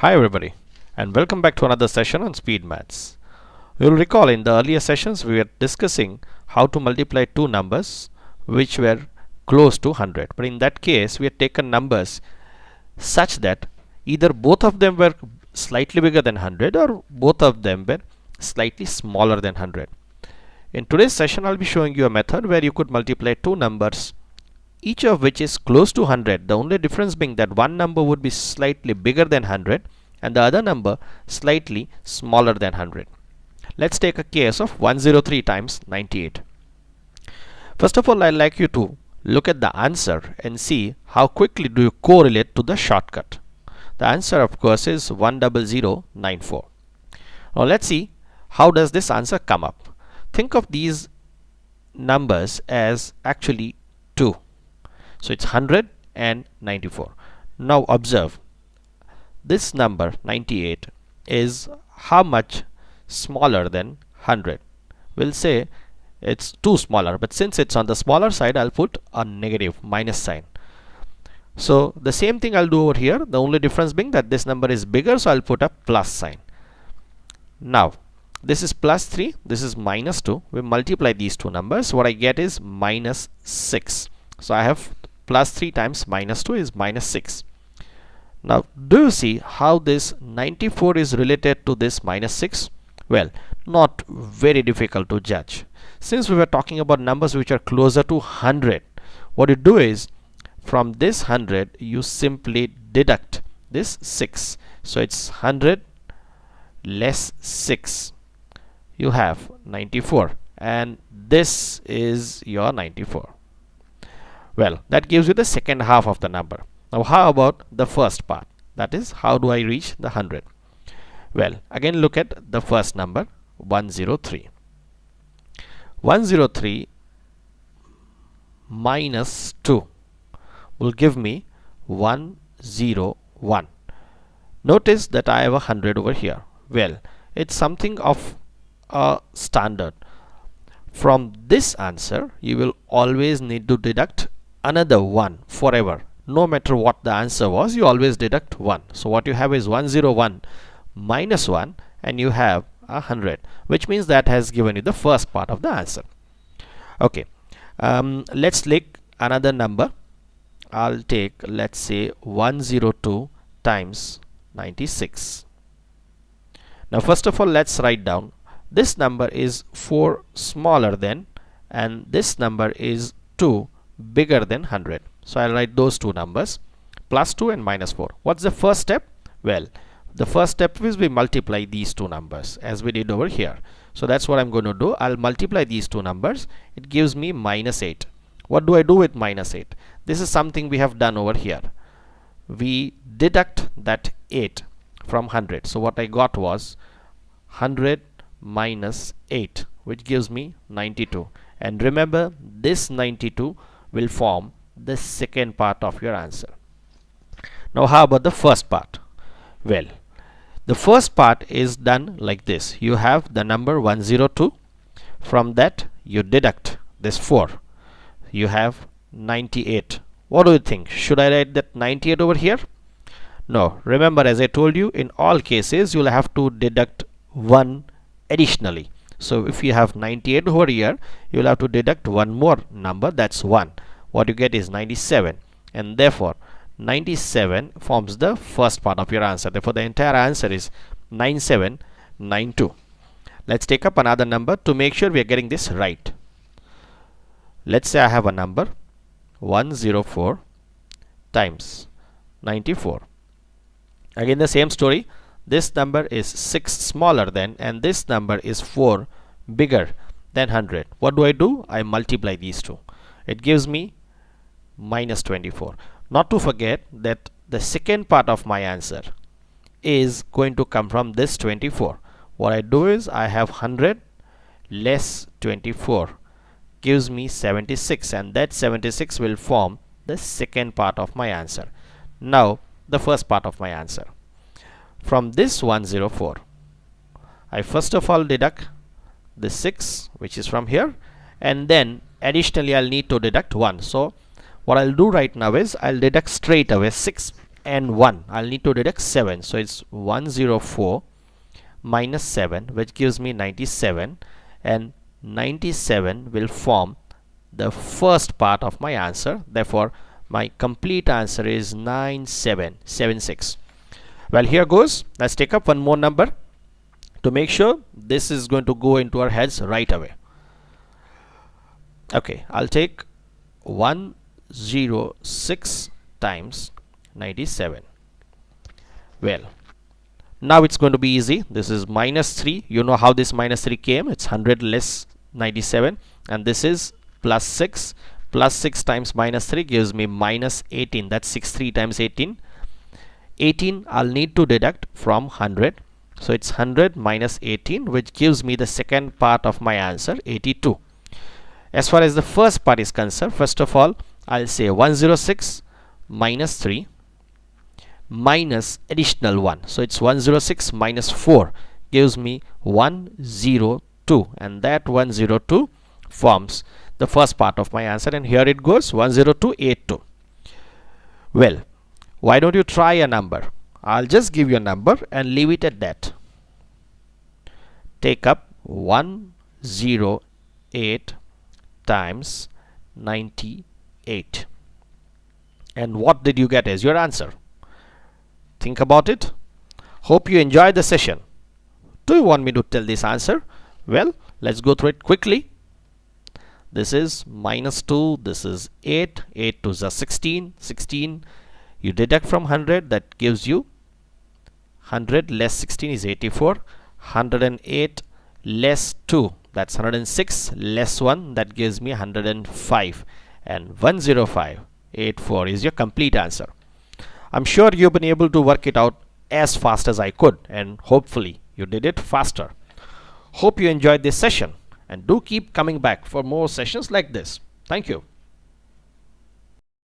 Hi everybody, and welcome back to another session on Speed Maths. You'll recall in the earlier sessions we were discussing how to multiply two numbers which were close to 100. But in that case we had taken numbers such that either both of them were slightly bigger than 100 or both of them were slightly smaller than 100. In today's session I'll be showing you a method where you could multiply two numbers each of which is close to 100, the only difference being that one number would be slightly bigger than 100 and the other number slightly smaller than 100. Let's take a case of 103 times 98. First of all, I'd like you to look at the answer and see how quickly do you correlate to the shortcut. The answer of course is 10094. Now let's see how does this answer come up. Think of these numbers as actually 2. So it's 100 and 94. Now observe, this number 98 is how much smaller than 100? We'll say it's 2 smaller, but since it's on the smaller side I'll put a negative minus sign. So the same thing I'll do over here, the only difference being that this number is bigger, so I'll put a plus sign. Now this is plus 3, this is minus 2. We multiply these two numbers, what I get is minus 6. So I have plus 3 times minus 2 is minus 6. Now do you see how this 94 is related to this minus 6? Well, not very difficult to judge. Since we were talking about numbers which are closer to 100, what you do is from this 100 you simply deduct this 6. So it's 100 less 6. You have 94 and this is your 94. Well, that gives you the second half of the number. Now how about the first part? That is, how do I reach the 100? Well, again look at the first number, 103. 103 minus 2 will give me 101. Notice that I have 100 over here. Well, it's something of a standard. From this answer, you will always need to deduct another 1 forever. No matter what the answer was, you always deduct 1. So what you have is 101 minus 1 and you have 100, which means that has given you the first part of the answer. Okay, let's take another number. I'll take, let's say, 102 times 96. Now first of all, let's write down this number is 4 smaller than and this number is 2 bigger than 100. So I'll write those two numbers, plus 2 and minus 4. What's the first step? Well, the first step is we multiply these two numbers as we did over here. So that's what I'm going to do. I'll multiply these two numbers. It gives me minus 8. What do I do with minus 8? This is something we have done over here. We deduct that 8 from 100. So what I got was 100 minus 8, which gives me 92. And remember, this 92 will form the second part of your answer. Now how about the first part? Well, the first part is done like this. You have the number 102. From that you deduct this 4. You have 98. What do you think? Should I write that 98 over here? No. Remember, as I told you, in all cases you will have to deduct 1 additionally. So if you have 98 over here, you will have to deduct one more number, that's 1. What you get is 97, and therefore 97 forms the first part of your answer. Therefore the entire answer is 9792. Let's take up another number to make sure we are getting this right. Let's say I have a number 104 times 94. Again the same story. This number is 6 smaller than and this number is 4 bigger than 100. What do? I multiply these two. It gives me minus 24. Not to forget that the second part of my answer is going to come from this 24. What I do is I have 100 less 24 gives me 76 and that 76 will form the second part of my answer. Now the first part of my answer. From this 104, I first of all deduct the 6 which is from here, and then additionally I'll need to deduct 1. So what I'll do right now is I'll deduct straight away 6 and 1, I'll need to deduct 7. So it's 104 minus 7, which gives me 97, and 97 will form the first part of my answer. Therefore my complete answer is 9776. Well, here goes. Let's take up one more number to make sure this is going to go into our heads right away. Okay, I'll take 106 times 97. Well, now it's going to be easy. This is minus 3. You know how this minus 3 came. It's 100 less 97, and this is plus 6. Plus 6 times minus 3 gives me minus 18. That's 63 times 18. 18 I'll need to deduct from 100. So it's 100 minus 18, which gives me the second part of my answer, 82. As far as the first part is concerned, first of all, I'll say 106 minus 3 minus additional 1. So it's 106 minus 4 gives me 102, and that 102 forms the first part of my answer, and here it goes 10282. Well, why don't you try a number? I'll just give you a number and leave it at that. Take up 108 times 98. And what did you get as your answer? Think about it. Hope you enjoyed the session. Do you want me to tell this answer? Well, let's go through it quickly. This is minus 2, this is 8, 8 to the 16, 16. You deduct from 100, that gives you 100 less 16 is 84, 108 less 2, that's 106, less 1, that gives me 105, and 10584 is your complete answer. I'm sure you've been able to work it out as fast as I could, and hopefully you did it faster. Hope you enjoyed this session, and do keep coming back for more sessions like this. Thank you.